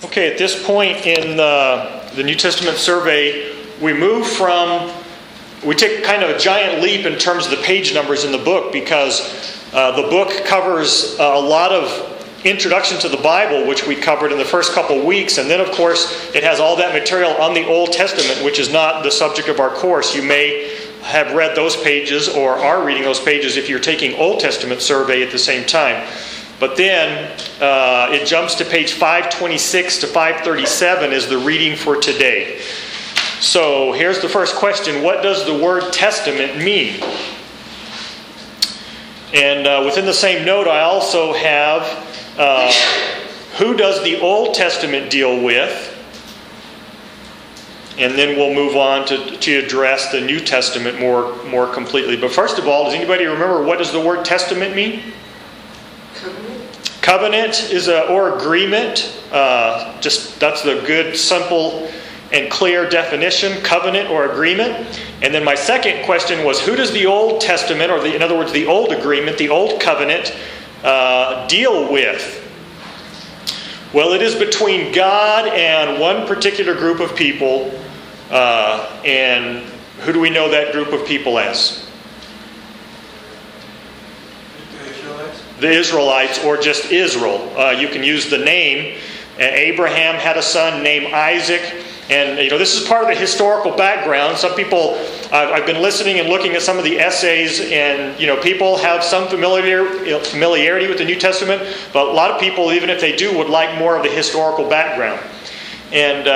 Okay, at this point in the New Testament survey, we take kind of a giant leap in terms of the page numbers in the book, because the book covers a lot of introduction to the Bible, which we covered in the first couple weeks, and then of course it has all that material on the Old Testament, which is not the subject of our course. You may have read those pages or are reading those pages if you're taking Old Testament survey at the same time. But then it jumps to page 526 to 537 is the reading for today. So here's the first question. What does the word testament mean? And within the same note, I also have who does the Old Testament deal with? And then we'll move on to address the New Testament more completely. But first of all, does anybody remember what does the word testament mean? Covenant is or agreement. That's the good, simple, and clear definition. Covenant or agreement. And then my second question was, who does the Old Testament, or in other words, the Old Agreement, the Old Covenant, deal with? Well, it is between God and one particular group of people. And who do we know that group of people as? The Israelites, or just Israel. You can use the name. Abraham had a son named Isaac. And this is part of the historical background. Some people, I've been listening and looking at some of the essays, and people have some familiarity with the New Testament, but a lot of people, even if they do, would like more of the historical background. And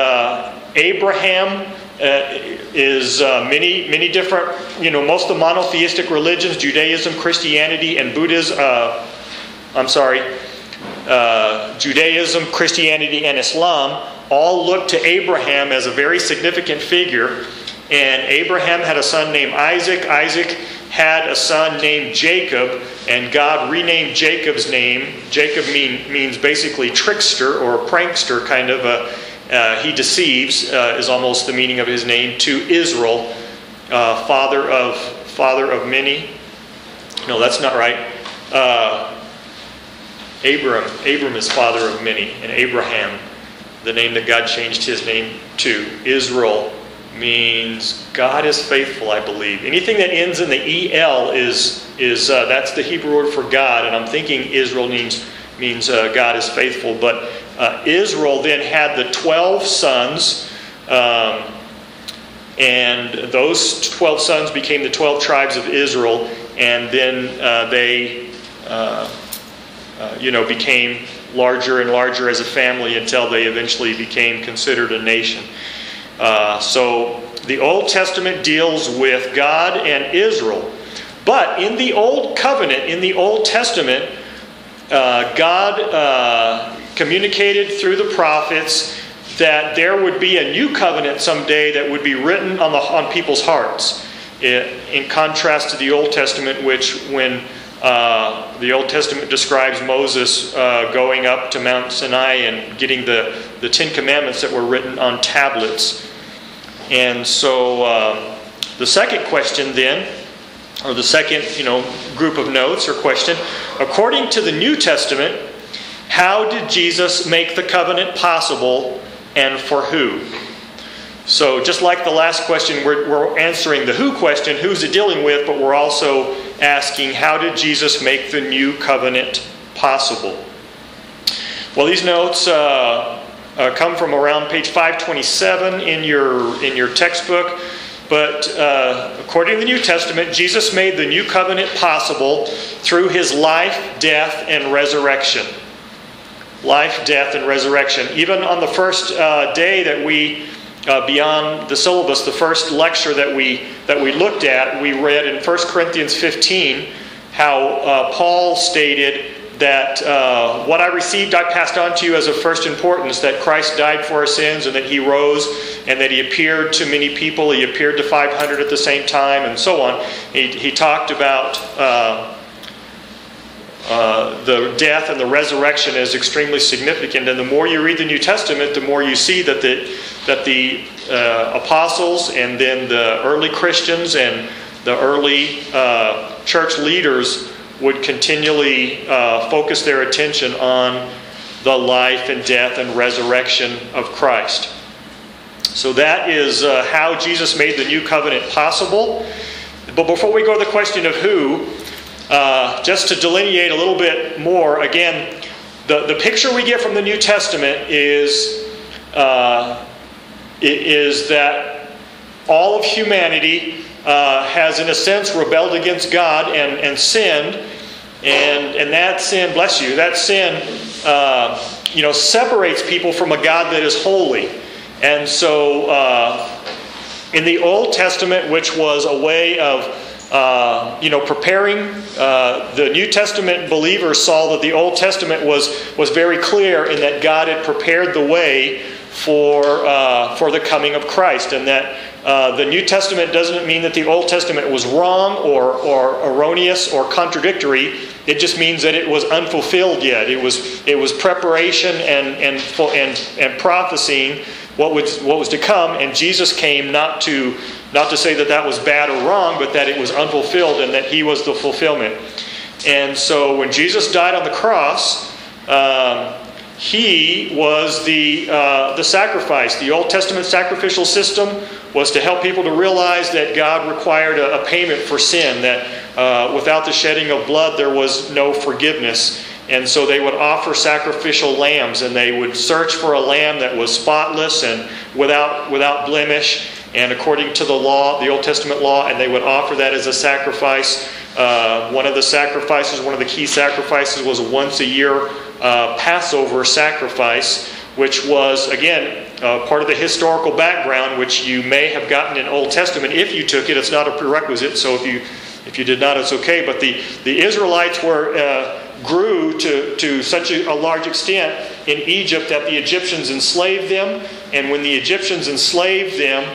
Abraham is many different, most of the monotheistic religions, Judaism, Christianity, and Buddhism. Judaism, Christianity, and Islam all look to Abraham as a very significant figure. And Abraham had a son named Isaac. Isaac had a son named Jacob, and God renamed Jacob's name. Jacob means basically trickster or prankster, kind of. He deceives is almost the meaning of his name, to Israel, father of many. No, that's not right. Abram is father of many, and Abraham, the name that God changed his name to. Israel means God is faithful, I believe. Anything that ends in the EL is that's the Hebrew word for God, and I'm thinking Israel means God is faithful. But Israel then had the 12 sons, and those 12 sons became the 12 tribes of Israel, and then they became larger and larger as a family until they eventually became considered a nation. So the Old Testament deals with God and Israel. But in the Old Covenant, in the Old Testament, God communicated through the prophets that there would be a new covenant someday that would be written on people's hearts. In contrast to the Old Testament, which when the Old Testament describes Moses going up to Mount Sinai and getting the Ten Commandments that were written on tablets. And so the second question then, or the second group of notes or question, according to the New Testament, how did Jesus make the covenant possible, and for who? So just like the last question, we're answering the who question, who's it dealing with, but we're also asking, how did Jesus make the new covenant possible? Well, these notes come from around page 527 in your textbook. But according to the New Testament, Jesus made the new covenant possible through his life, death, and resurrection. Life, death, and resurrection. Even on the first day that we beyond the syllabus, the first lecture that we looked at, we read in 1 Corinthians 15 how Paul stated that what I received I passed on to you as of first importance, that Christ died for our sins and that he rose and that he appeared to many people. He appeared to 500 at the same time and so on. He talked about the death and the resurrection as extremely significant. And the more you read the New Testament, the more you see that the apostles and then the early Christians and the early church leaders would continually focus their attention on the life and death and resurrection of Christ. So that is how Jesus made the new covenant possible. But before we go to the question of who, just to delineate a little bit more, again, the picture we get from the New Testament is that all of humanity has, in a sense, rebelled against God and sinned. And that sin, bless you, that sin separates people from a God that is holy. And so in the Old Testament, which was a way of preparing, the New Testament believers saw that the Old Testament was very clear in that God had prepared the way for the coming of Christ, and that the New Testament doesn't mean that the Old Testament was wrong or erroneous or contradictory. It just means that it was unfulfilled yet. It was preparation and prophesying what was to come, and Jesus came not to say that was bad or wrong, but that it was unfulfilled and that He was the fulfillment. And so when Jesus died on the cross, He was the sacrifice. The Old Testament sacrificial system was to help people to realize that God required a payment for sin, that without the shedding of blood there was no forgiveness. And so they would offer sacrificial lambs, and they would search for a lamb that was spotless and without blemish, and according to the law, the Old Testament law, and they would offer that as a sacrifice. One of the key sacrifices was a once a year Passover sacrifice, which was, again, part of the historical background, which you may have gotten in Old Testament if you took it. It's not a prerequisite, so if you did not, it's okay. But the Israelites grew to such a large extent in Egypt that the Egyptians enslaved them, and when the Egyptians enslaved them,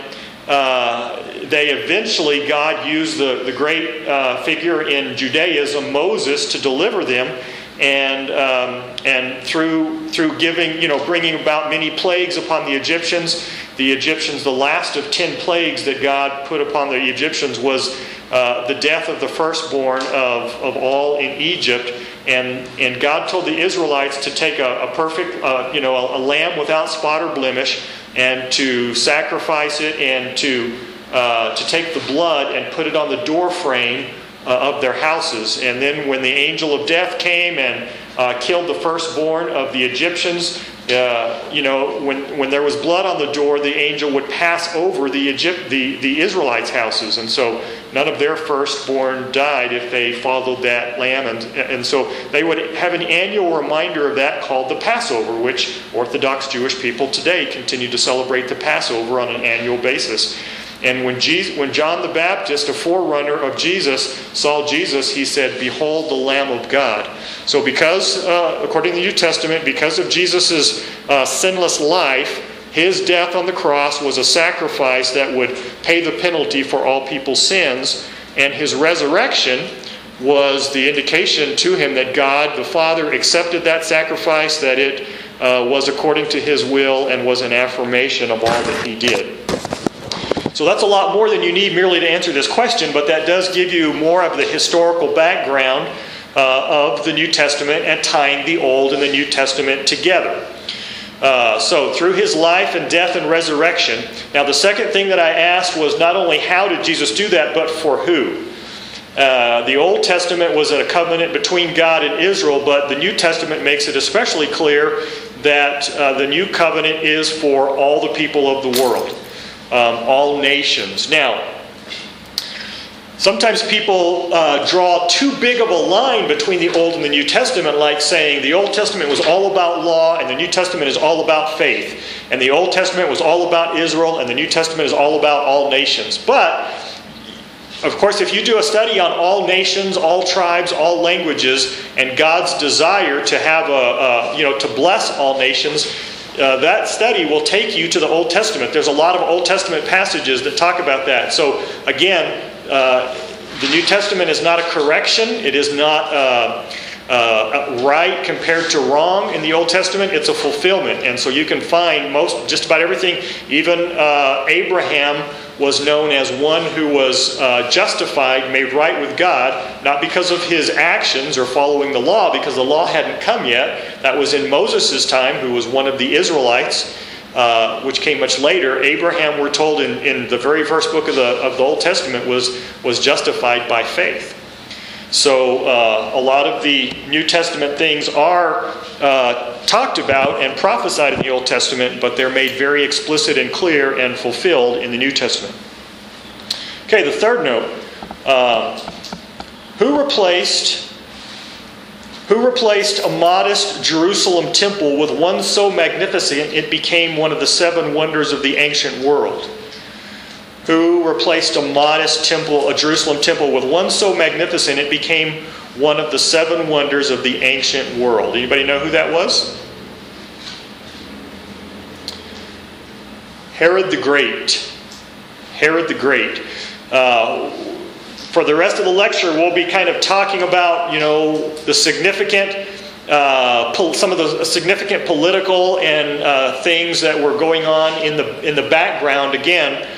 they eventually, God used the great figure in Judaism, Moses, to deliver them, and through giving, bringing about many plagues upon the Egyptians, the last of 10 plagues that God put upon the Egyptians was the death of the firstborn of all in Egypt. And God told the Israelites to take a perfect, a lamb without spot or blemish, and to sacrifice it, and to take the blood and put it on the door frame of their houses. And then when the angel of death came and killed the firstborn of the Egyptians, when there was blood on the door, the angel would pass over the Israelites' houses, and so none of their firstborn died if they followed that lamb, and so they would have an annual reminder of that called the Passover, which Orthodox Jewish people today continue to celebrate the Passover on an annual basis. And when John the Baptist, a forerunner of Jesus, saw Jesus, he said, "Behold the Lamb of God." So because, according to the New Testament, because of Jesus' sinless life, His death on the cross was a sacrifice that would pay the penalty for all people's sins, and His resurrection was the indication to Him that God the Father accepted that sacrifice, that it was according to His will, and was an affirmation of all that He did. So that's a lot more than you need merely to answer this question, but that does give you more of the historical background of the New Testament and tying the Old and the New Testament together. So through His life and death and resurrection. Now the second thing that I asked was not only how did Jesus do that, but for who? The Old Testament was a covenant between God and Israel, but the New Testament makes it especially clear that the new covenant is for all the people of the world. All nations. Now, sometimes people draw too big of a line between the Old and the New Testament, like saying the Old Testament was all about law and the New Testament is all about faith. And the Old Testament was all about Israel and the New Testament is all about all nations. But, of course, if you do a study on all nations, all tribes, all languages, and God's desire to have to bless all nations, that study will take you to the Old Testament. There's a lot of Old Testament passages that talk about that. So again, the New Testament is not a correction. It is not right compared to wrong in the Old Testament. It's a fulfillment. And so you can find just about everything. Even Abraham was known as one who was justified, made right with God, not because of his actions or following the law, because the law hadn't come yet. That was in Moses' time, who was one of the Israelites, which came much later. Abraham, we're told in the very first book of the Old Testament, was justified by faith. So a lot of the New Testament things are talked about and prophesied in the Old Testament, but they're made very explicit and clear and fulfilled in the New Testament. Okay, the third note. Who replaced a modest Jerusalem temple with one so magnificent it became one of the 7 wonders of the ancient world? Who replaced a modest temple, a Jerusalem temple, with one so magnificent it became one of the 7 wonders of the ancient world? Anybody know who that was? Herod the Great. Herod the Great. For the rest of the lecture, we'll be kind of talking about, the significant, some of the significant political and things that were going on in the background. Again,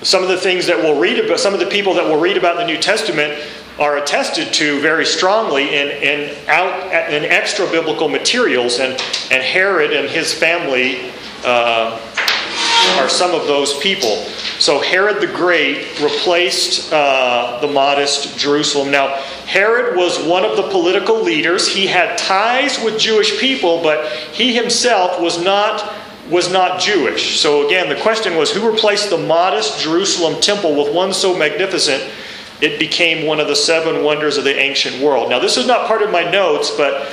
some of the things that we'll read about, some of the people that we'll read about in the New Testament are attested to very strongly in extra biblical materials, and Herod and his family are some of those people. So Herod the Great replaced the modest Jerusalem. Now, Herod was one of the political leaders. He had ties with Jewish people, but he himself was not Jewish. So again, the question was, who replaced the modest Jerusalem temple with one so magnificent it became one of the 7 wonders of the ancient world? Now, this is not part of my notes, but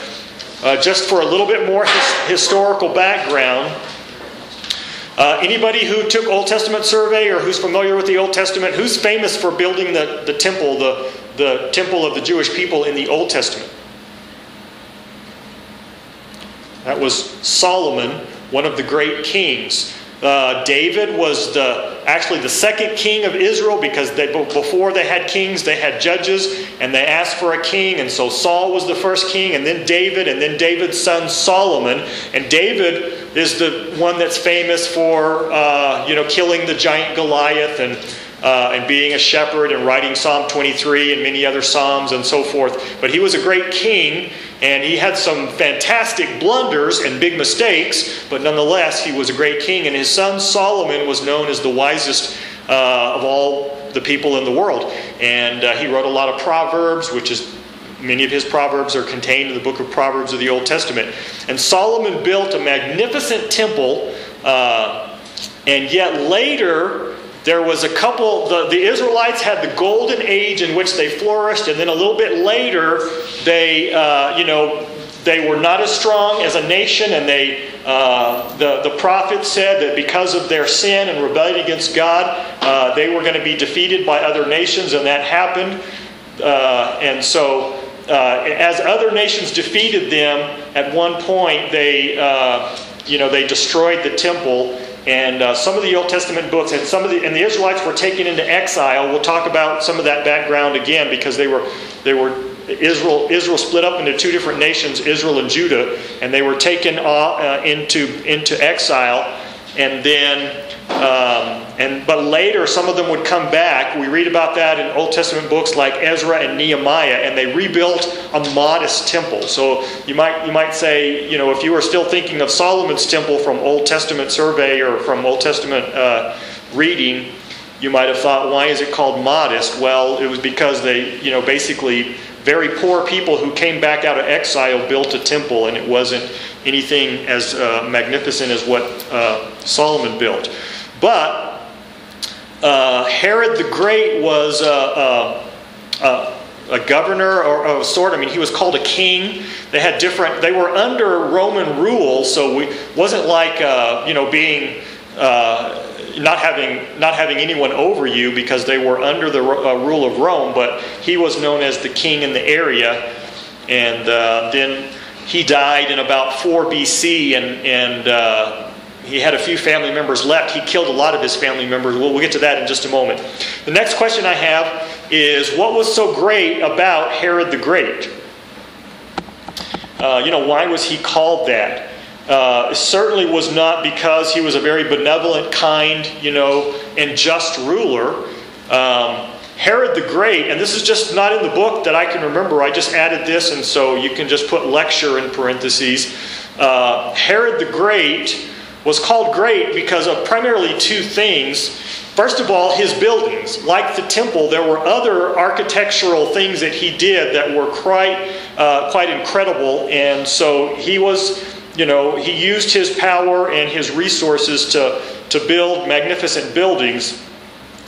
just for a little bit more historical background, anybody who took Old Testament survey or who's familiar with the Old Testament, who's famous for building the temple, the temple of the Jewish people in the Old Testament? That was Solomon, one of the great kings. David was actually the second king of Israel, because before they had kings, they had judges, and they asked for a king. And so Saul was the first king, and then David's son Solomon. And David is the one that's famous for killing the giant Goliath and being a shepherd and writing Psalm 23 and many other psalms and so forth. But he was a great king, and he had some fantastic blunders and big mistakes, but nonetheless, he was a great king. And his son Solomon was known as the wisest of all the people in the world. And he wrote a lot of Proverbs, many of his Proverbs are contained in the book of Proverbs of the Old Testament. And Solomon built a magnificent temple, and yet later there was a couple, the Israelites had the golden age in which they flourished, and then a little bit later they were not as strong as a nation, and the prophet said that because of their sin and rebellion against God, they were going to be defeated by other nations, and that happened. And so as other nations defeated them, at one point they destroyed the temple. And some of the Old Testament books, and the Israelites were taken into exile. We'll talk about some of that background again, because Israel split up into 2 different nations, Israel and Judah, and they were taken into exile. And then, but later some of them would come back. We read about that in Old Testament books like Ezra and Nehemiah, and they rebuilt a modest temple. So you might say, if you were still thinking of Solomon's temple from Old Testament survey or from Old Testament reading, you might have thought, why is it called modest? Well, it was because they, basically very poor people who came back out of exile built a temple, and it wasn't anything as magnificent as what Solomon built. But Herod the Great was a governor or of a sort. I mean, he was called a king. They were under Roman rule, so it wasn't like being not having anyone over you, because they were under the rule of Rome. But he was known as the king in the area, and then he died in about 4 BC, and he had a few family members left. He killed a lot of his family members. We'll get to that in just a moment. The next question I have is, what was so great about Herod the Great? Why was he called that? certainly was not because he was a very benevolent, kind, and just ruler. Herod the Great, and this is just not in the book that I can remember, I just added this, and so you can just put lecture in parentheses. Herod the Great was called great because of primarily two things. First of all, his buildings. Like the temple, there were other architectural things that he did that were quite incredible, and so he was, he used his power and his resources to build magnificent buildings.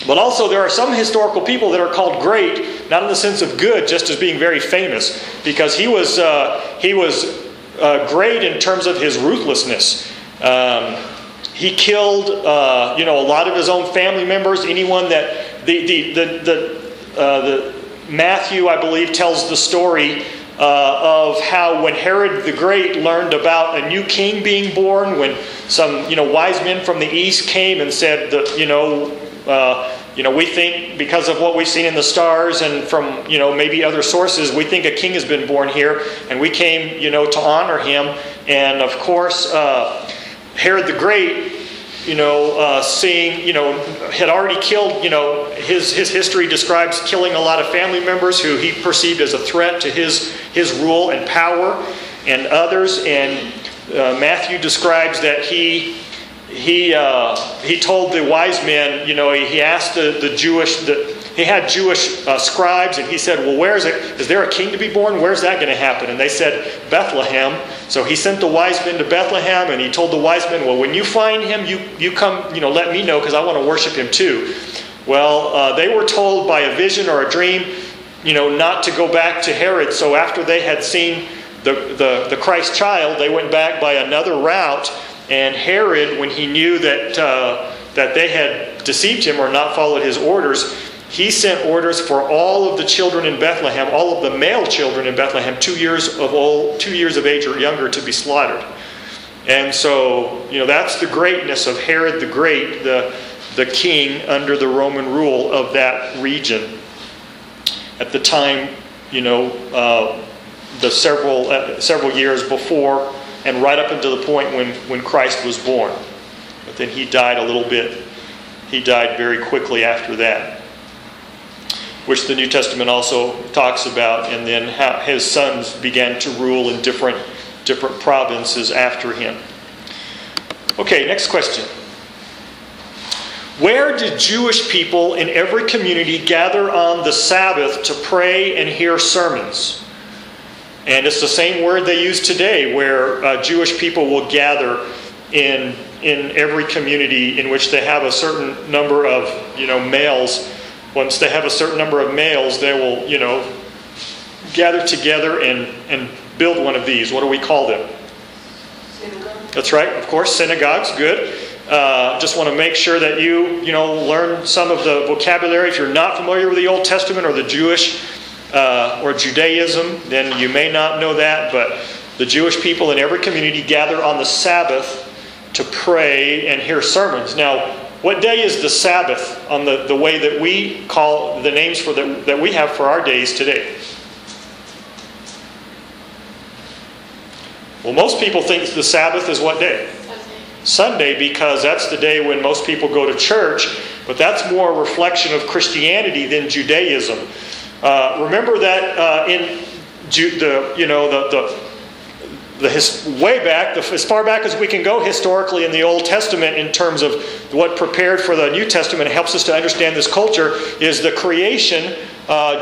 But also there are some historical people that are called great, not in the sense of good, just as being very famous, because he was great in terms of his ruthlessness. He killed, a lot of his own family members. Anyone that the Matthew, I believe, tells the story of how when Herod the Great learned about a new king being born, when some wise men from the east came and said that we think because of what we've seen in the stars and from maybe other sources, we think a king has been born here, and we came to honor him. And of course, Herod the Great, had already killed. His history describes killing a lot of family members who he perceived as a threat to his rule and power, and others. And Matthew describes that he told the wise men, he asked he had Jewish scribes, and he said, well, where is it? Is there a king to be born? Where's that going to happen? And they said, Bethlehem. So he sent the wise men to Bethlehem, and he told the wise men, well, when you find him, you come, let me know, because I want to worship him too. Well, they were told by a vision or a dream, not to go back to Herod. So after they had seen the Christ child, they went back by another route. And Herod, when he knew that they had deceived him or not followed his orders, he sent orders for all of the children in Bethlehem, all of the male children in Bethlehem, 2 years of age or younger, to be slaughtered. And so, that's the greatness of Herod the Great, the king under the Roman rule of that region. At the time, the several years before, and right up until the point when Christ was born. But then he died a little bit. He died very quickly after that, which the New Testament also talks about, and then how his sons began to rule in different provinces after him. Okay, next question. Where did Jewish people in every community gather on the Sabbath to pray and hear sermons? And it's the same word they use today, where Jewish people will gather in every community in which they have a certain number of males. Once they have a certain number of males, they will gather together and build one of these. What do we call them? Synagogue. That's right, of course, synagogues. Good. Just want to make sure that you learn some of the vocabulary. If you're not familiar with the Old Testament or the Jewish or Judaism, then you may not know that, but the Jewish people in every community gather on the Sabbath to pray and hear sermons. Now, what day is the Sabbath on the way that we call the names for that we have for our days today? Well, most people think the Sabbath is what day? Sunday, because that's the day when most people go to church, but that's more a reflection of Christianity than Judaism. Remember that way back, as far back as we can go historically in the Old Testament, in terms of what prepared for the New Testament, helps us to understand this culture, is the creation.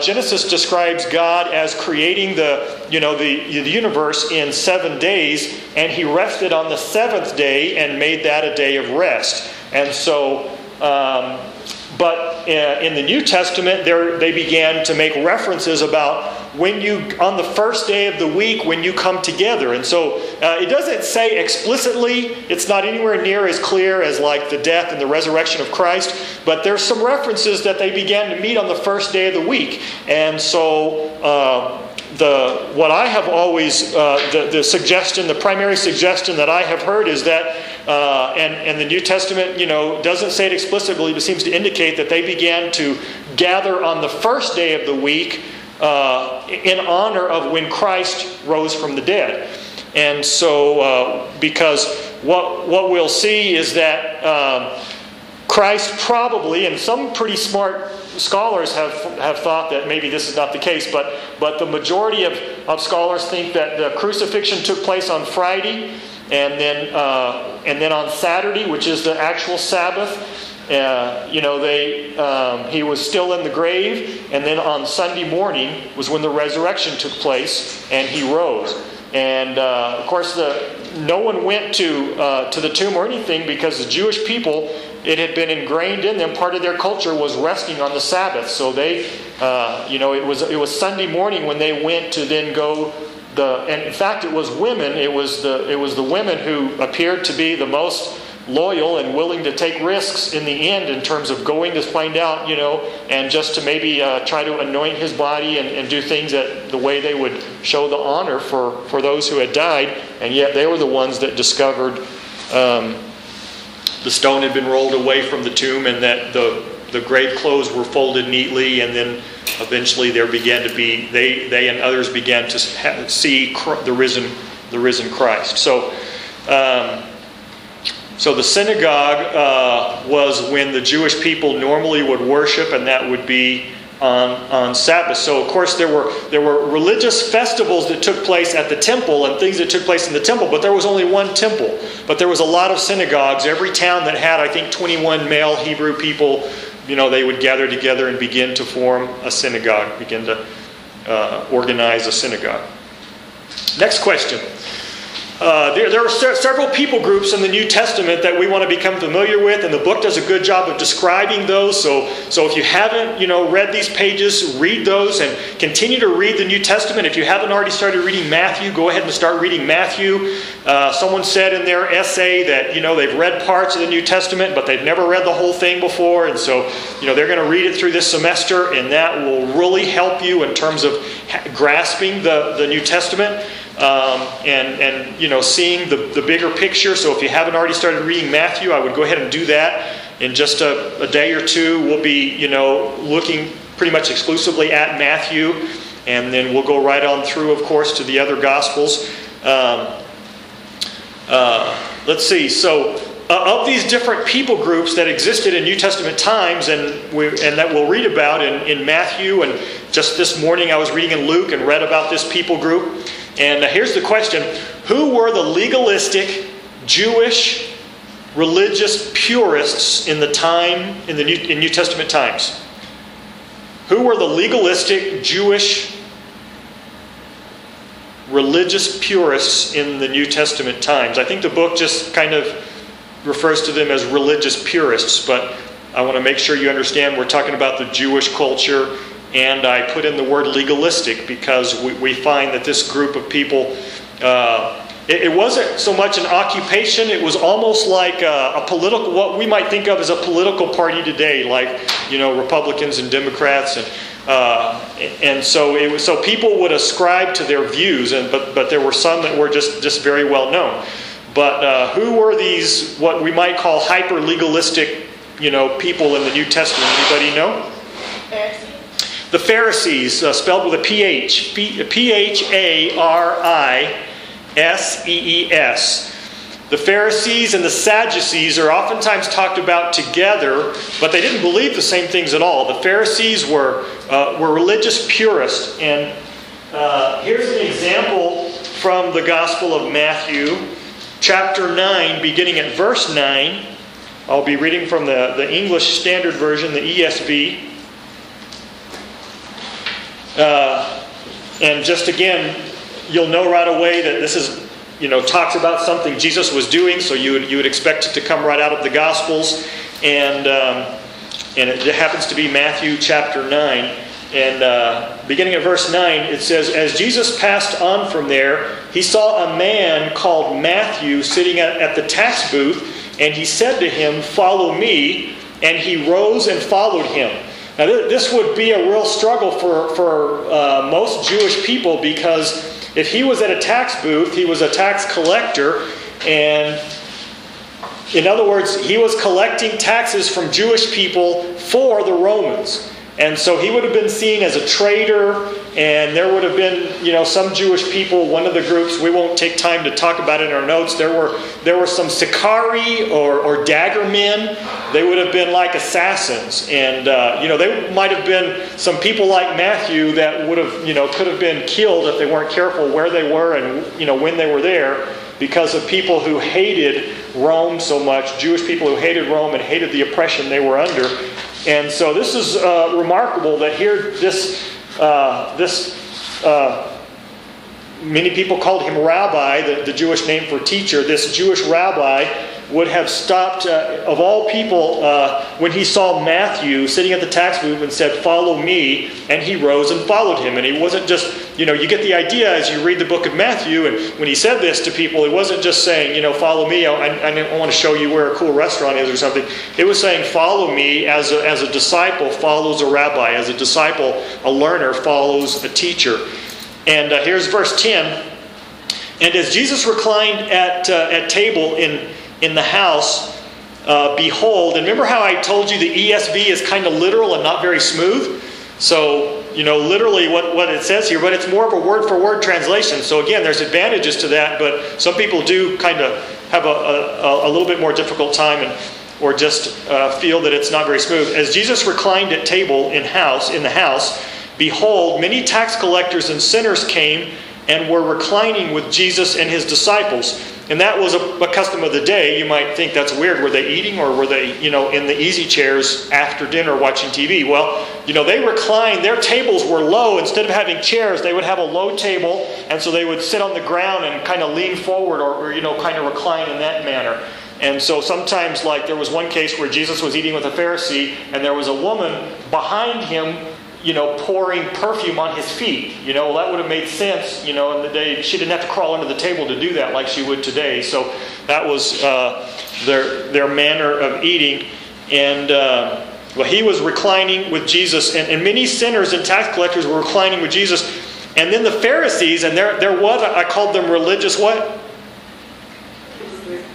Genesis describes God as creating the universe in 7 days, and He rested on the seventh day and made that a day of rest. And so, but in the New Testament, they began to make references about on the first day of the week, when you come together. And so it doesn't say explicitly, it's not anywhere near as clear as like the death and the resurrection of Christ, but there's some references that they began to meet on the first day of the week. And so what I have always, the primary suggestion that I have heard is that, and the New Testament, doesn't say it explicitly, but seems to indicate that they began to gather on the first day of the week in honor of when Christ rose from the dead. And so, because what we'll see is that Christ probably, and some pretty smart scholars have thought that maybe this is not the case, but the majority of scholars think that the crucifixion took place on Friday, and then on Saturday, which is the actual Sabbath, he was still in the grave, and then on Sunday morning was when the resurrection took place, and he rose. And of course, no one went to the tomb or anything, because the Jewish people, it had been ingrained in them. Part of their culture was resting on the Sabbath. So they, it was Sunday morning when they went to then go. And in fact, it was women. It was the women who appeared to be the most loyal and willing to take risks in the end, in terms of going to find out, and just to maybe try to anoint his body and do things that the way they would show the honor for those who had died. And yet they were the ones that discovered the stone had been rolled away from the tomb, and that the grave clothes were folded neatly, and then eventually there began to be, they and others began to see the risen Christ. So the synagogue was when the Jewish people normally would worship, and that would be on Sabbath. So of course there were religious festivals that took place at the temple and things that took place in the temple, but there was only one temple. But there was a lot of synagogues. Every town that had, I think, 21 male Hebrew people, they would gather together and begin to form a synagogue, begin to organize a synagogue. Next question. There are several people groups in the New Testament that we want to become familiar with, and the book does a good job of describing those. So if you haven't, read these pages, read those and continue to read the New Testament. If you haven't already started reading Matthew, go ahead and start reading Matthew. Someone said in their essay that they've read parts of the New Testament, but they've never read the whole thing before, and so they're going to read it through this semester, and that will really help you in terms of grasping the New Testament. And seeing the bigger picture. So if you haven't already started reading Matthew, I would go ahead and do that. In just a day or two, we'll be looking pretty much exclusively at Matthew, and then we'll go right on through, of course, to the other Gospels. Let's see. So of these different people groups that existed in New Testament times, and that we'll read about in Matthew, and just this morning I was reading in Luke and read about this people group. And here's the question: who were the legalistic Jewish religious purists in New Testament times? Who were the legalistic Jewish religious purists in the New Testament times? I think the book just kind of refers to them as religious purists, but I want to make sure you understand we're talking about the Jewish culture. And I put in the word legalistic because we find that this group of people, it wasn't so much an occupation, it was almost like a political, what we might think of as a political party today, like, Republicans and Democrats. And so people would ascribe to their views, but there were some that were just very well known. But who were these, what we might call hyper-legalistic, people in the New Testament? Anybody know? The Pharisees, spelled with a P-H. P-H-A-R-I-S-E-E-S. The Pharisees and the Sadducees are oftentimes talked about together, but they didn't believe the same things at all. The Pharisees were religious purists. And here's an example from the Gospel of Matthew, chapter 9, beginning at verse 9. I'll be reading from the English Standard Version, the ESV. And just again, you'll know right away that this is, talks about something Jesus was doing, so you would expect it to come right out of the Gospels. And it happens to be Matthew chapter 9. And beginning at verse 9, it says, "As Jesus passed on from there, he saw a man called Matthew sitting at the tax booth, and he said to him, 'Follow me.' And he rose and followed him." Now, this would be a real struggle for most Jewish people, because if he was at a tax booth, he was a tax collector, and in other words, he was collecting taxes from Jewish people for the Romans. And so he would have been seen as a traitor. And there would have been, some Jewish people, one of the groups, we won't take time to talk about it in our notes, there were some Sicarii or dagger men. They would have been like assassins. And, they might have been some people like Matthew that would have, could have been killed if they weren't careful where they were and, when they were there, because of people who hated Rome so much, Jewish people who hated Rome and hated the oppression they were under. And so this is remarkable that here many people called him rabbi, the Jewish name for teacher. This Jewish rabbi would have stopped, of all people, when he saw Matthew sitting at the tax booth and said, "Follow me," and he rose and followed him. And he wasn't just, you get the idea as you read the book of Matthew, and when he said this to people, it wasn't just saying, "Follow me, I want to show you where a cool restaurant is," or something. It was saying, "Follow me," as a disciple follows a rabbi, as a disciple, a learner follows a teacher. And here's verse 10. "And as Jesus reclined at table in the house, behold," and remember how I told you the ESV is kind of literal and not very smooth? So, literally what it says here, but it's more of a word-for-word translation. So again, there's advantages to that, but some people do kind of have a little bit more difficult time or just feel that it's not very smooth. "As Jesus reclined at table in the house, behold, many tax collectors and sinners came and were reclining with Jesus and his disciples." And that was a custom of the day. You might think that's weird. Were they eating, or were they, in the easy chairs after dinner watching TV? Well, they reclined. Their tables were low. Instead of having chairs, they would have a low table. And so they would sit on the ground and kind of lean forward or kind of recline in that manner. And so sometimes, like there was one case where Jesus was eating with a Pharisee, and there was a woman behind him pouring perfume on his feet. That would have made sense, in the day. She didn't have to crawl under the table to do that like she would today. So that was their manner of eating. And he was reclining with Jesus. And many sinners and tax collectors were reclining with Jesus. And then the Pharisees, and there was, I called them religious what?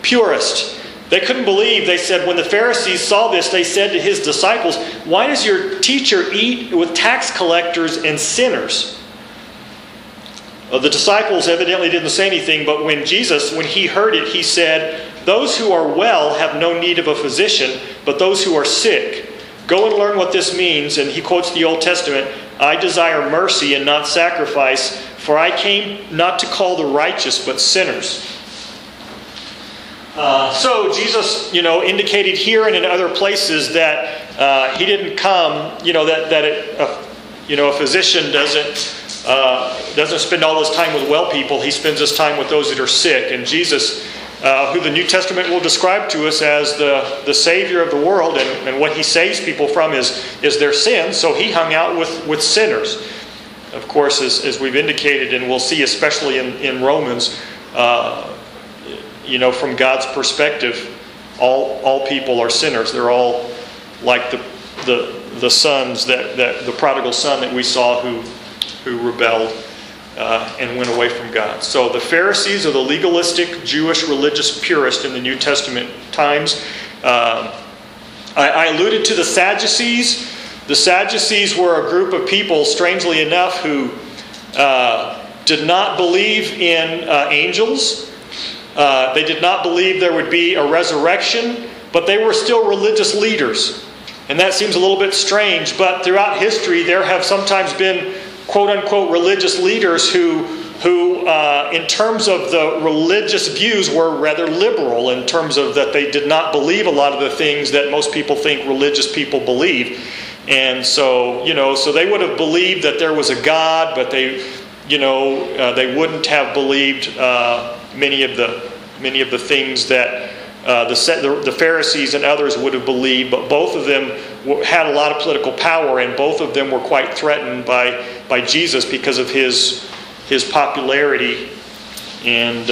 Purists. They couldn't believe, they said, when the Pharisees saw this, they said to his disciples, "Why does your teacher eat with tax collectors and sinners?" The disciples evidently didn't say anything, but when he heard it, he said, "Those who are well have no need of a physician, but those who are sick. Go and learn what this means." And he quotes the Old Testament, "I desire mercy and not sacrifice, for I came not to call the righteous, but sinners." So Jesus, indicated here and in other places that he didn't come, a physician doesn't spend all his time with well people. He spends his time with those that are sick. And Jesus, who the New Testament will describe to us as the Savior of the world, and what he saves people from is their sins. So he hung out with sinners. Of course, as we've indicated, and we'll see especially in Romans, from God's perspective, all people are sinners. They're all like the sons the prodigal son that we saw who rebelled and went away from God. So the Pharisees are the legalistic Jewish religious purists in the New Testament times. I alluded to the Sadducees. The Sadducees were a group of people, strangely enough, who did not believe in angels. They did not believe there would be a resurrection, but they were still religious leaders. And that seems a little bit strange, but throughout history there have sometimes been quote-unquote religious leaders who in terms of the religious views were rather liberal, in terms of that they did not believe a lot of the things that most people think religious people believe. And so, so they would have believed that there was a God, but they wouldn't have believed many of the things that the Pharisees and others would have believed. But both of them had a lot of political power, and both of them were quite threatened by Jesus because of his popularity and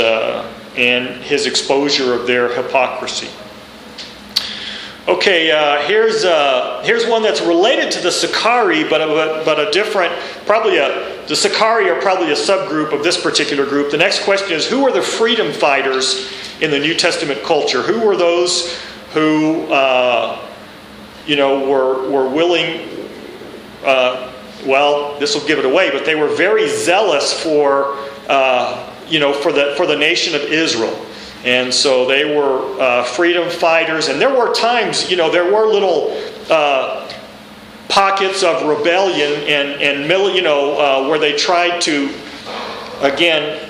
his exposure of their hypocrisy. Okay, here's one that's related to the Sicarii, but a different, the Sicarii are probably a subgroup of this particular group. The next question is, who are the freedom fighters in the New Testament culture? Who were those who, were willing well, this will give it away, but they were very zealous for the nation of Israel. And so they were freedom fighters. And there were times, there were little pockets of rebellion and where they tried to, again,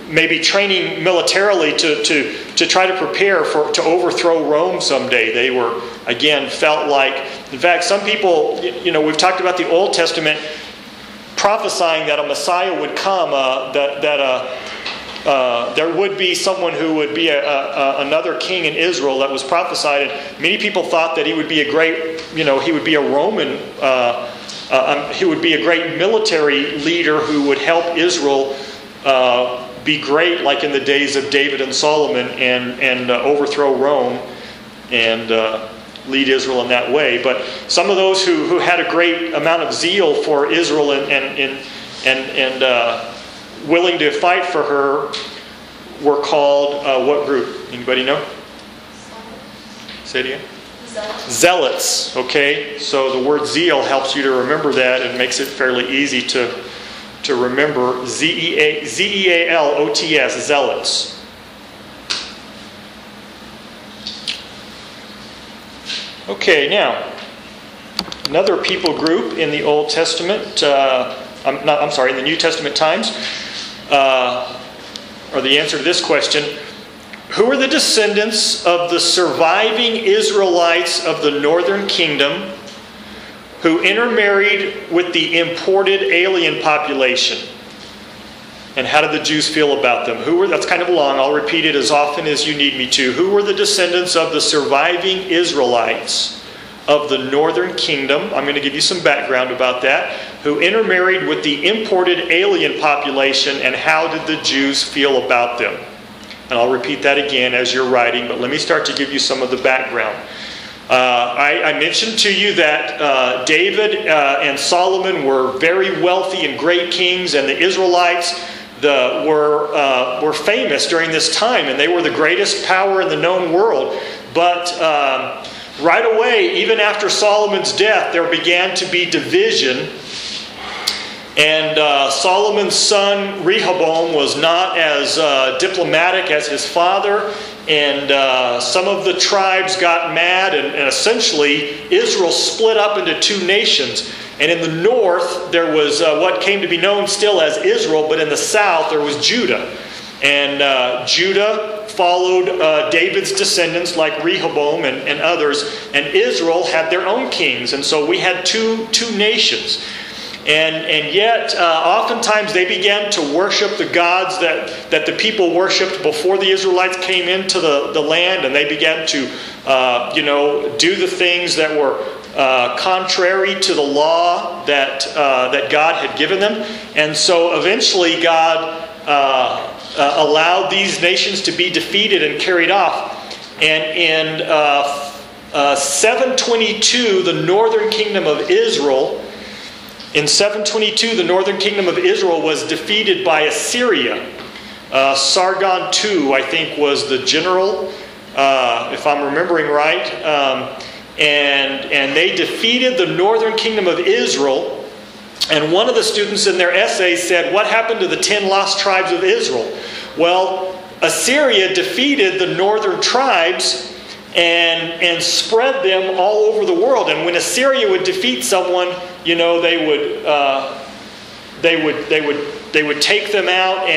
maybe training militarily to try to prepare to overthrow Rome someday. They were, again, felt like, in fact, some people, we've talked about the Old Testament prophesying that a Messiah would come, there would be someone who would be another king in Israel that was prophesied. And many people thought that he would be a great, he would be a Roman, he would be a great military leader who would help Israel be great, like in the days of David and Solomon, and overthrow Rome and lead Israel in that way. But some of those who had a great amount of zeal for Israel and willing to fight for her were called what group? Anybody know? Say it again. Zealots. Okay, so the word zeal helps you to remember that and makes it fairly easy to remember. Z-E-A-L-O-T-S, zealots. Okay, now another people group in the Old Testament, in the New Testament times, or the answer to this question: who are the descendants of the surviving Israelites of the northern kingdom who intermarried with the imported alien population? And how did the Jews feel about them? That's kind of long. I'll repeat it as often as you need me to. Who were the descendants of the surviving Israelites of the northern kingdom? I'm going to give you some background about that. Who intermarried with the imported alien population, and how did the Jews feel about them? And I'll repeat that again as you're writing, but let me start to give you some of the background. I mentioned to you that David and Solomon were very wealthy and great kings, and the Israelites were famous during this time, and they were the greatest power in the known world. But right away, even after Solomon's death, there began to be division. And Solomon's son Rehoboam was not as diplomatic as his father. And some of the tribes got mad, and essentially Israel split up into two nations. And in the north, there was what came to be known still as Israel, but in the south, there was Judah. And Judah followed David's descendants like Rehoboam and others, and Israel had their own kings. And so we had two nations. And yet, oftentimes they began to worship the gods that the people worshipped before the Israelites came into the land, and they began to, do the things that were contrary to the law that God had given them. And so eventually God allowed these nations to be defeated and carried off. And in 722, the northern kingdom of Israel... In 722, the northern kingdom of Israel was defeated by Assyria. Sargon II, I think, was the general, if I'm remembering right. And they defeated the northern kingdom of Israel. And one of the students in their essay said, what happened to the 10 lost tribes of Israel? Well, Assyria defeated the northern tribes and spread them all over the world. And when Assyria would defeat someone, they would take them out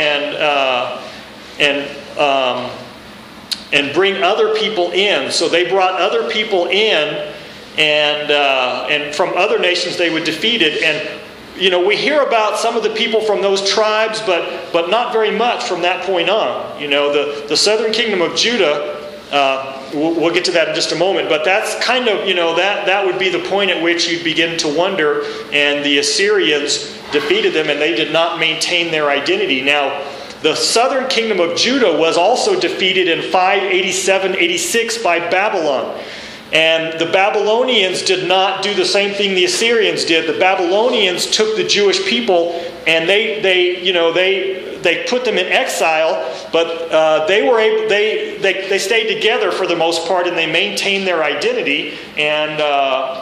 and bring other people in. So they brought other people in, and from other nations they would defeat it. And we hear about some of the people from those tribes, but not very much from that point on. The southern kingdom of Judah. We'll get to that in just a moment, but that's kind of, that would be the point at which you'd begin to wonder, and the Assyrians defeated them, and they did not maintain their identity. Now, the southern kingdom of Judah was also defeated in 587-86 by Babylon. And the Babylonians did not do the same thing the Assyrians did. The Babylonians took the Jewish people and they put them in exile, but they stayed together for the most part, and they maintained their identity. And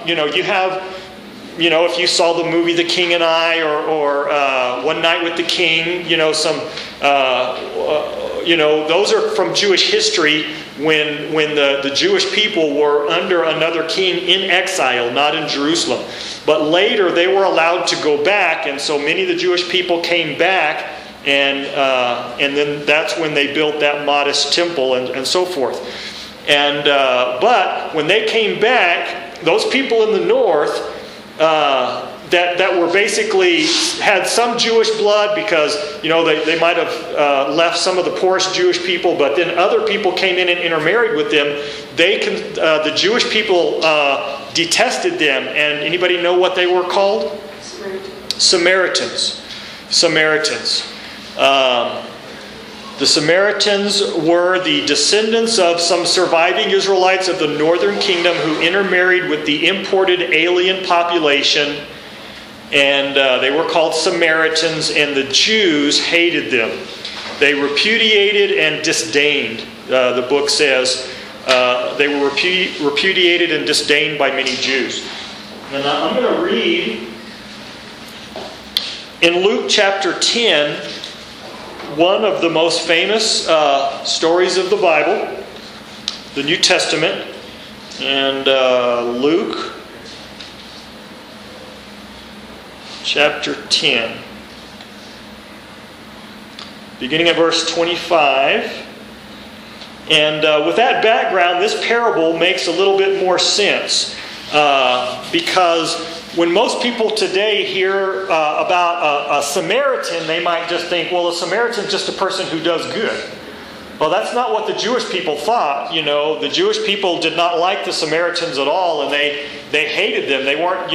you have if you saw the movie The King and I or One Night with the King, those are from Jewish history when the Jewish people were under another king in exile, not in Jerusalem. But later they were allowed to go back, and so many of the Jewish people came back, and then that's when they built that modest temple and so forth. But when they came back, those people in the north that were basically had some Jewish blood because they might have left some of the poorest Jewish people, but then other people came in and intermarried with them. The Jewish people detested them, and anybody know what they were called? Samaritans. The Samaritans were the descendants of some surviving Israelites of the northern kingdom who intermarried with the imported alien population, and they were called Samaritans, and the Jews hated them. They repudiated and disdained, the book says. They were repudiated and disdained by many Jews. And I'm going to read in Luke chapter 10, one of the most famous stories of the Bible, the New Testament, and Luke chapter 10, beginning at verse 25. And with that background, this parable makes a little bit more sense because when most people today hear about a Samaritan, they might just think, well, a Samaritan is just a person who does good. Well, that's not what the Jewish people thought. The Jewish people did not like the Samaritans at all, and they hated them. They weren't,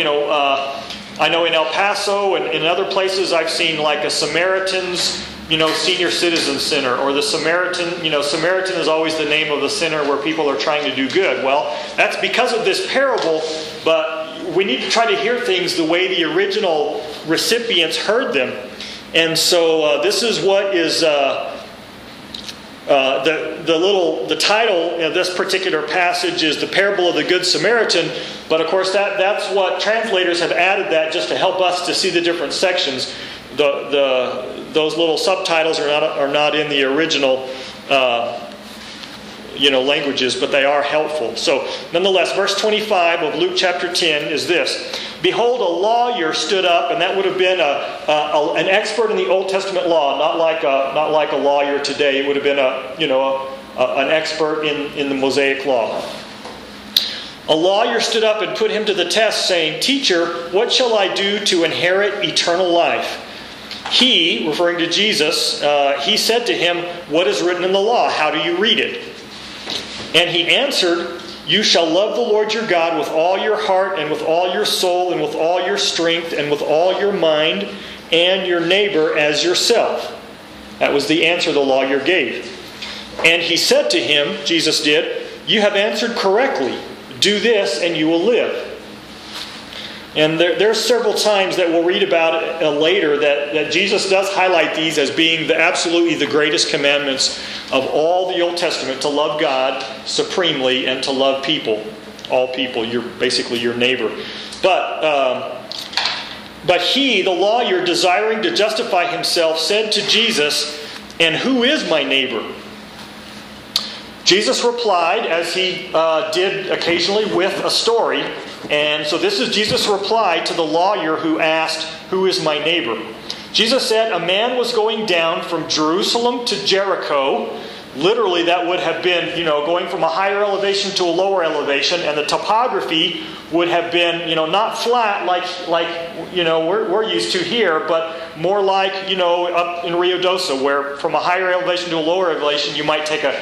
I know in El Paso and in other places I've seen like a Samaritan's, senior citizen center, or the Samaritan, Samaritan is always the name of the center where people are trying to do good. Well, that's because of this parable, but we need to try to hear things the way the original recipients heard them. And so this is what is the title of this particular passage is The Parable of the Good Samaritan. But of course that's what translators have added that just to help us to see the different sections. Those little subtitles are not in the original languages, but they are helpful. So, nonetheless, verse 25 of Luke chapter 10 is this: Behold, a lawyer stood up, and that would have been an expert in the Old Testament law, not like a lawyer today. It would have been an expert in the Mosaic law. A lawyer stood up and put him to the test, saying, "Teacher, what shall I do to inherit eternal life?" He, referring to Jesus, he said to him, "What is written in the law? How do you read it?" And he answered, "You shall love the Lord your God with all your heart and with all your soul and with all your strength and with all your mind, and your neighbor as yourself." That was the answer the lawyer gave. And he said to him, Jesus did, "You have answered correctly. Do this and you will live." And there's several times that we'll read about later that Jesus does highlight these as being absolutely the greatest commandments of all the Old Testament, to love God supremely and to love people, all people, basically your neighbor. But he, the lawyer, desiring to justify himself, said to Jesus, "And who is my neighbor?" Jesus replied, as he did occasionally, with a story. And so this is Jesus' reply to the lawyer who asked, "Who is my neighbor?" Jesus said, "A man was going down from Jerusalem to Jericho." Literally, that would have been, going from a higher elevation to a lower elevation, and the topography would have been, not flat like we're used to here, but more like, up in Rio Dosa, where from a higher elevation to a lower elevation, you might take a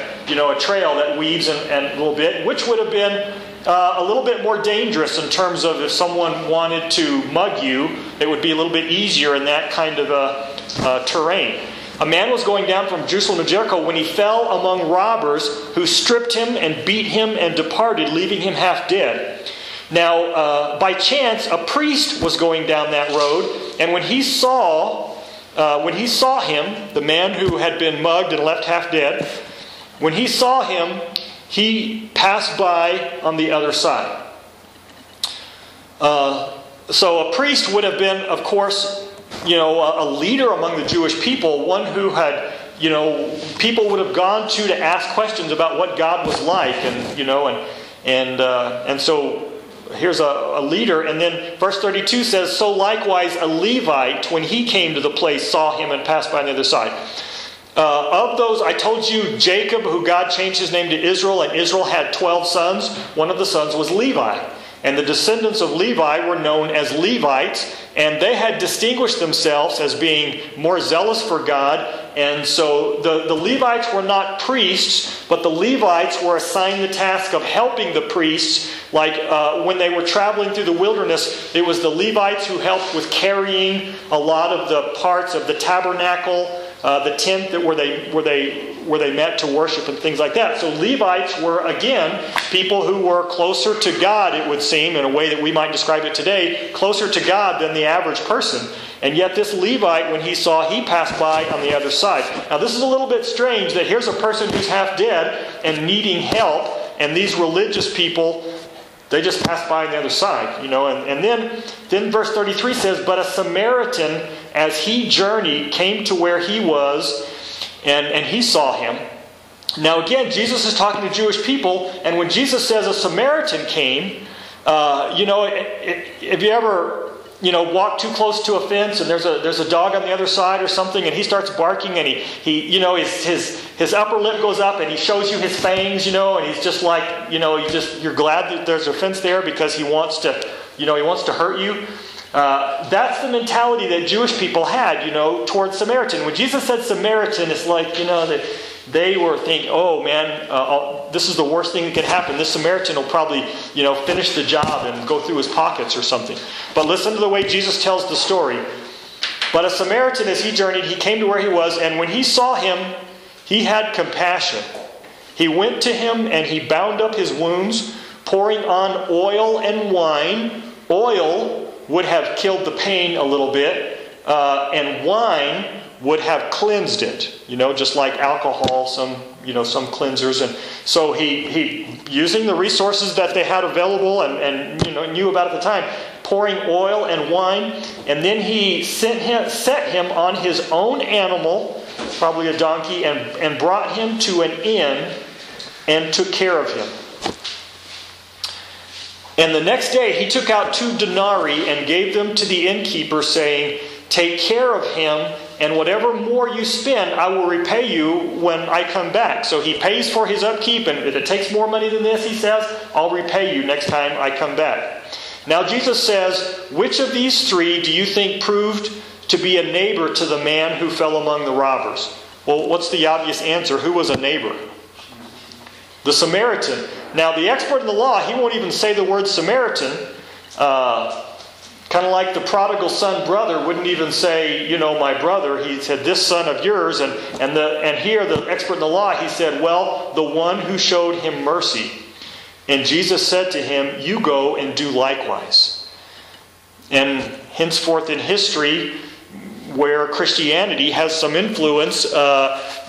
trail that weaves and a little bit, which would have been a little bit more dangerous in terms of if someone wanted to mug you, it would be a little bit easier in that kind of terrain. A man was going down from Jerusalem to Jericho when he fell among robbers who stripped him and beat him and departed, leaving him half dead. Now, by chance, a priest was going down that road, and when he saw him, the man who had been mugged and left half dead, when he saw him, he passed by on the other side. So a priest would have been, of course, a leader among the Jewish people, one who had, people would have gone to ask questions about what God was like, and so here's a leader. And then verse 32 says, "So likewise a Levite, when he came to the place, saw him and passed by on the other side." Of those, I told you, Jacob, who God changed his name to Israel, and Israel had 12 sons. One of the sons was Levi. And the descendants of Levi were known as Levites, and they had distinguished themselves as being more zealous for God. And so the Levites were not priests, but the Levites were assigned the task of helping the priests. Like when they were traveling through the wilderness, it was the Levites who helped with carrying a lot of the parts of the tabernacle, the tent where they met to worship and things like that. So Levites were, again, people who were closer to God, it would seem, in a way that we might describe it today, closer to God than the average person. And yet this Levite, when he saw, he passed by on the other side. Now this is a little bit strange that here's a person who's half dead and needing help, and these religious people, they just passed by on the other side, And then verse 33 says, "But a Samaritan, as he journeyed, came to where he was, and he saw him." Now again, Jesus is talking to Jewish people, and when Jesus says a Samaritan came, if you ever walk too close to a fence and there's a dog on the other side or something, and he starts barking, and his upper lip goes up and he shows you his fangs, and he's just like, you're glad that there's a fence there because he wants to hurt you. That's the mentality that Jewish people had, towards Samaritan. When Jesus said Samaritan, it's like, that they were thinking, oh man, this is the worst thing that could happen. This Samaritan will probably, finish the job and go through his pockets or something. But listen to the way Jesus tells the story. "But a Samaritan, as he journeyed, he came to where he was, and when he saw him, he had compassion. He went to him and he bound up his wounds, pouring on oil and wine." Oil would have killed the pain a little bit, and wine would have cleansed it, just like alcohol, some cleansers. And so he using the resources that they had available and knew about at the time, pouring oil and wine, and then he set him on his own animal, probably a donkey, and brought him to an inn and took care of him. And the next day he took out 2 denarii and gave them to the innkeeper, saying, "Take care of him, and whatever more you spend, I will repay you when I come back." So he pays for his upkeep, and if it takes more money than this, he says, "I'll repay you next time I come back." Now Jesus says, "Which of these 3 do you think proved to be a neighbor to the man who fell among the robbers?" Well, what's the obvious answer? Who was a neighbor? The Samaritan. Now, the expert in the law, he won't even say the word Samaritan. Kind of like the prodigal son brother wouldn't even say, my brother. He said, "This son of yours." And here, the expert in the law, he said, "Well, the one who showed him mercy." And Jesus said to him, "You go and do likewise." And henceforth in history, where Christianity has some influence,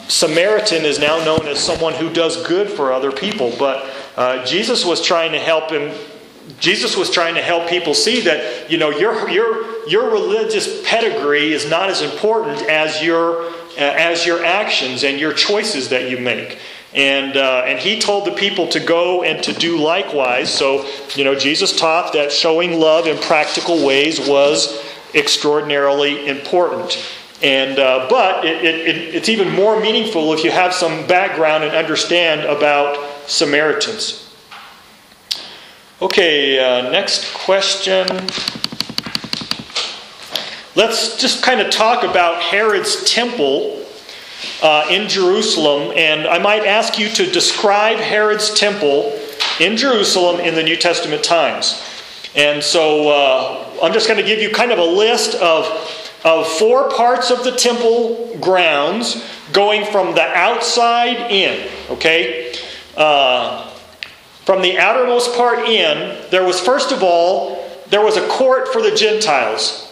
Samaritan is now known as someone who does good for other people. But Jesus was trying to help him. Jesus was trying to help people see that your religious pedigree is not as important as your actions and your choices that you make. And he told the people to go and to do likewise. So Jesus taught that showing love in practical ways was extraordinarily important. And but it's even more meaningful if you have some background and understand about Samaritans. Okay, next question. Let's just kind of talk about Herod's temple in Jerusalem. And I might ask you to describe Herod's temple in Jerusalem in the New Testament times. And so I'm just going to give you kind of a list of 4 parts of the temple grounds going from the outside in. Okay? From the outermost part in, there was, first of all, there was a court for the Gentiles.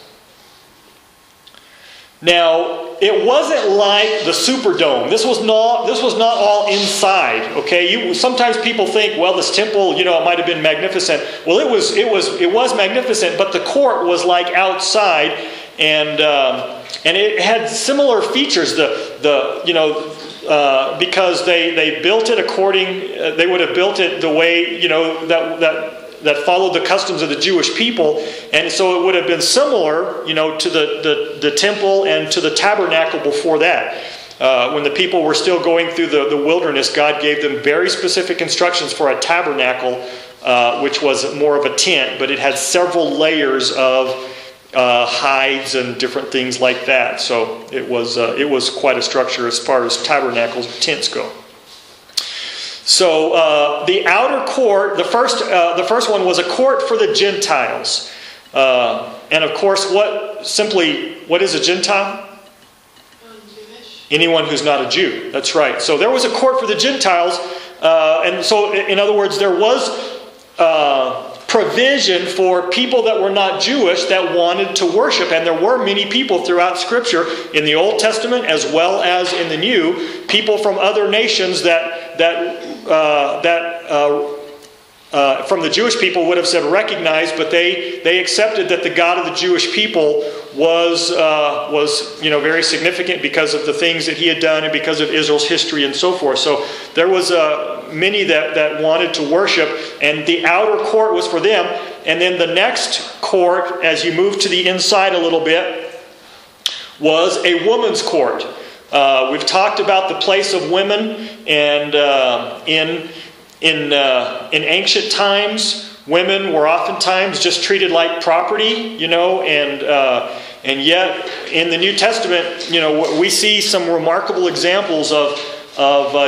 Now, it wasn't like the Superdome. This was not all inside. Okay, sometimes people think, well, this temple, it might have been magnificent. Well, it was magnificent, but the court was like outside, and it had similar features. Because they built it they would have built it the way that followed the customs of the Jewish people, and so it would have been similar, to the temple and to the tabernacle before that. When the people were still going through the wilderness, God gave them very specific instructions for a tabernacle, which was more of a tent, but it had several layers of hides and different things like that. So it was quite a structure as far as tabernacles or tents go. So the outer court, the first one was a court for the Gentiles, and of course, what is a Gentile? Jewish. Anyone who's not a Jew. That's right. So there was a court for the Gentiles, and so in other words, there was provision for people that were not Jewish that wanted to worship, and there were many people throughout Scripture in the Old Testament as well as in the New, people from other nations that from the Jewish people would have said recognized, but they accepted that the God of the Jewish people was very significant because of the things that he had done and because of Israel's history and so forth. So there was many that wanted to worship, and the outer court was for them. And then the next court, as you move to the inside a little bit, was a woman's court. We've talked about the place of women, and in ancient times, women were oftentimes just treated like property, and yet in the New Testament, we see some remarkable examples of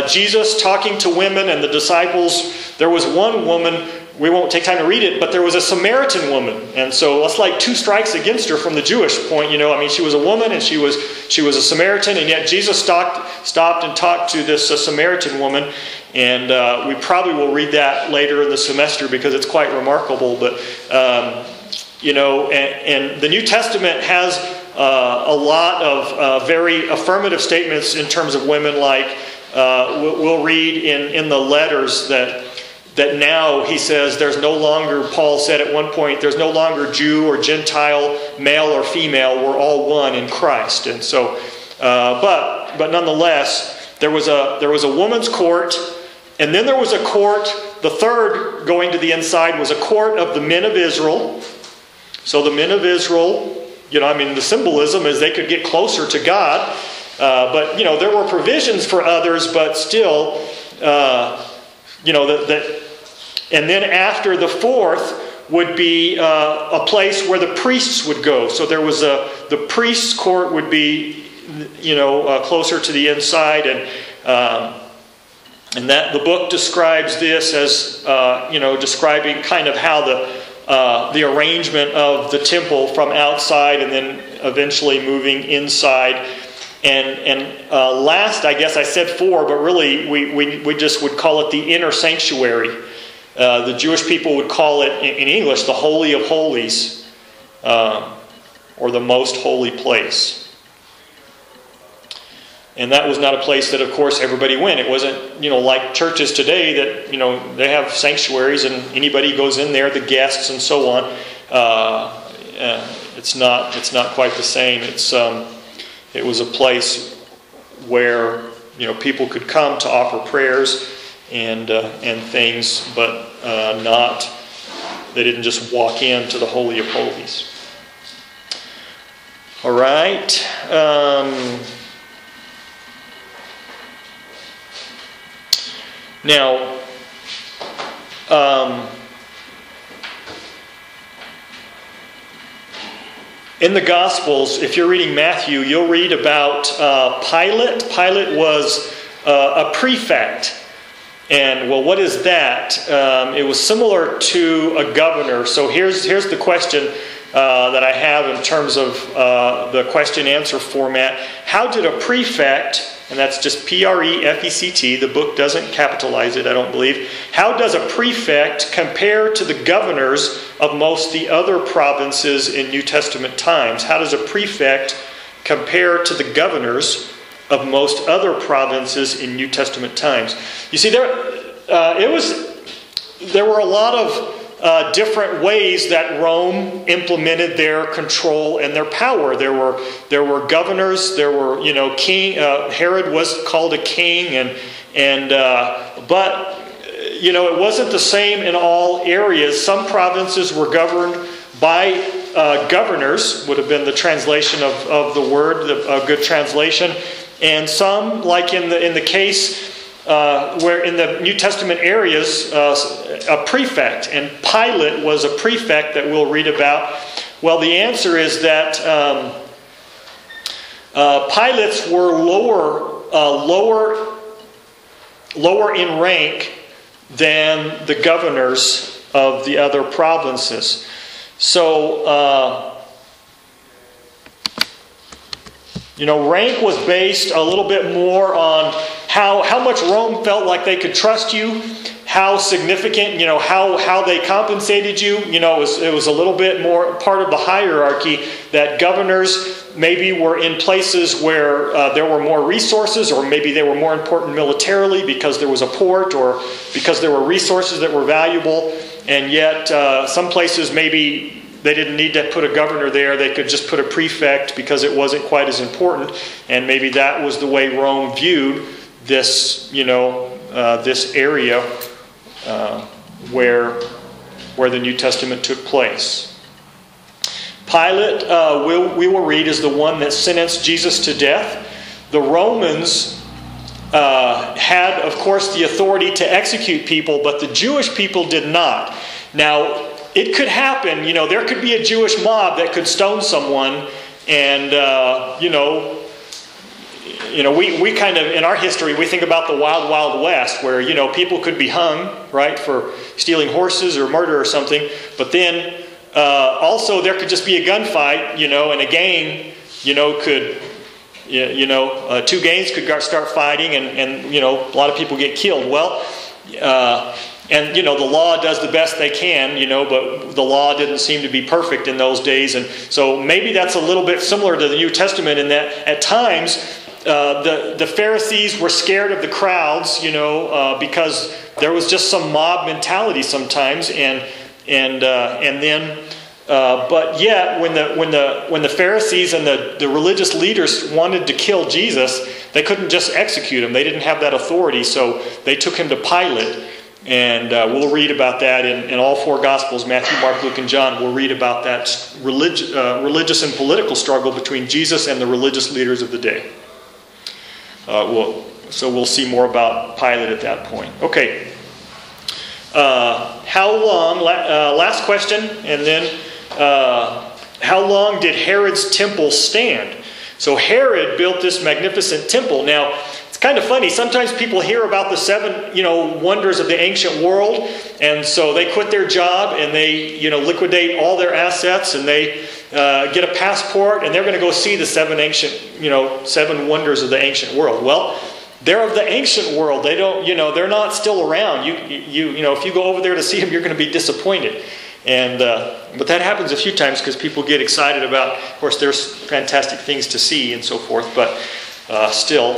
Jesus talking to women and the disciples. There was one woman, we won't take time to read it, but there was a Samaritan woman, and so that's like two strikes against her from the Jewish point. She was a woman and she was a Samaritan, and yet Jesus stopped and talked to this Samaritan woman, and we probably will read that later in the semester because it's quite remarkable. But and the New Testament has a lot of very affirmative statements in terms of women, like we'll read in the letters that now he says there's no longer, Paul said at one point, there's no longer Jew or Gentile, male or female, we're all one in Christ. And so, but nonetheless, there was a woman's court, and then there was a court, the third going to the inside was a court of the men of Israel. So the men of Israel, the symbolism is they could get closer to God, but there were provisions for others, but still, and then after the fourth would be a place where the priests would go. So there was the priest's court would be, closer to the inside, and that the book describes this as, describing kind of how the arrangement of the temple from outside and then eventually moving inside. And last, I guess I said 4, but really we just would call it the inner sanctuary. The Jewish people would call it, in English, the Holy of Holies, or the most holy place. And that was not a place that, of course, everybody went. It wasn't, like churches today that, they have sanctuaries and anybody goes in there, the guests and so on. It's not quite the same. It was a place where people could come to offer prayers and things, but they didn't just walk into the Holy of Holies. All right. Now, in the Gospels, if you're reading Matthew, you'll read about Pilate. Pilate was a prefect. And, well, what is that? It was similar to a governor. So here's the question that I have in terms of the question-answer format. How did a prefect, and that's just P-R-E-F-E-C-T, the book doesn't capitalize it, I don't believe. How does a prefect compare to the governors of most of the other provinces in New Testament times? How does a prefect compared to the governors of most other provinces in New Testament times. You see, there were a lot of different ways that Rome implemented their control and their power. There were governors. There were, king. Herod was called a king, but it wasn't the same in all areas. Some provinces were governed by governors, would have been the translation of the word, a good translation. And some, like in the case where in the New Testament areas, a prefect. And Pilate was a prefect that we'll read about. Well, the answer is that Pilates were lower in rank than the governors of the other provinces. So, rank was based a little bit more on how much Rome felt like they could trust you, how significant, how they compensated you. It was a little bit more part of the hierarchy that governors maybe were in places where there were more resources, or maybe they were more important militarily because there was a port or because there were resources that were valuable. And yet some places maybe they didn't need to put a governor there. They could just put a prefect because it wasn't quite as important. And maybe that was the way Rome viewed this, this area where the New Testament took place. Pilate, we will read, is the one that sentenced Jesus to death. The Romans had, of course, the authority to execute people, but the Jewish people did not. Now, it could happen, there could be a Jewish mob that could stone someone, and, we kind of, in our history, we think about the Wild, Wild West, where, people could be hung, right, for stealing horses or murder or something, but then also there could just be a gunfight, and a gang, could, two gangs could start fighting, and a lot of people get killed. Well, and, the law does the best they can, but the law didn't seem to be perfect in those days. And so maybe that's a little bit similar to the New Testament in that at times the Pharisees were scared of the crowds, because there was just some mob mentality sometimes. But yet when the Pharisees and the religious leaders wanted to kill Jesus, they couldn't just execute him. They didn't have that authority, so they took him to Pilate. And we'll read about that in all four Gospels, Matthew, Mark, Luke, and John. We'll read about that religious and political struggle between Jesus and the religious leaders of the day. So we'll see more about Pilate at that point. Okay. How long, last question, and then how long did Herod's temple stand? So Herod built this magnificent temple. Now, kind of funny. Sometimes people hear about the seven, wonders of the ancient world, and so they quit their job and they, liquidate all their assets, and they get a passport, and they're going to go see the seven wonders of the ancient world. Well, they're of the ancient world. They don't, they're not still around. If you go over there to see them, you're going to be disappointed. And but that happens a few times because people get excited about. Of course, there's fantastic things to see and so forth, but still.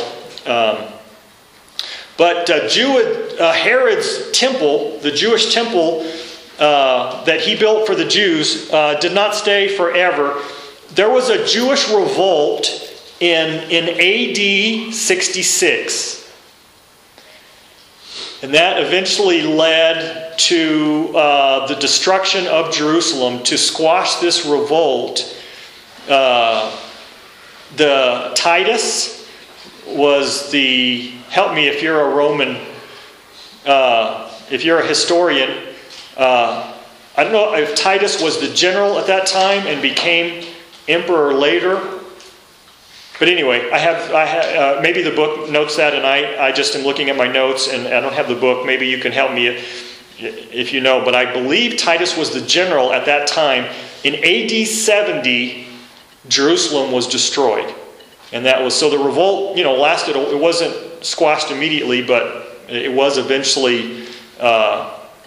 Herod's temple, the Jewish temple that he built for the Jews, did not stay forever. There was a Jewish revolt in AD 66. And that eventually led to the destruction of Jerusalem. To squash this revolt, the Titus was the, help me if you're a Roman, if you're a historian, I don't know if Titus was the general at that time and became emperor later. But anyway, I have maybe the book notes that, and I just am looking at my notes and I don't have the book. Maybe you can help me if you know. But I believe Titus was the general at that time. In AD 70, Jerusalem was destroyed. And that was, so the revolt, lasted, it wasn't squashed immediately, but it was eventually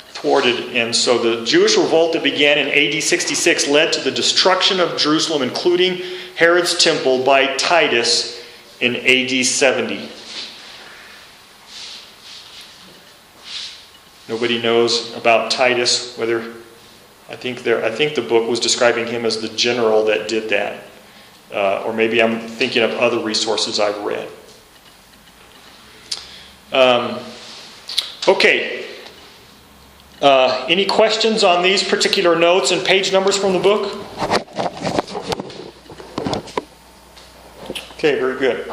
thwarted. And so the Jewish revolt that began in AD 66 led to the destruction of Jerusalem, including Herod's temple by Titus in AD 70. Nobody knows about Titus, whether I think the book was describing him as the general that did that. Or maybe I'm thinking of other resources I've read. Okay. Any questions on these particular notes and page numbers from the book? Okay, very good.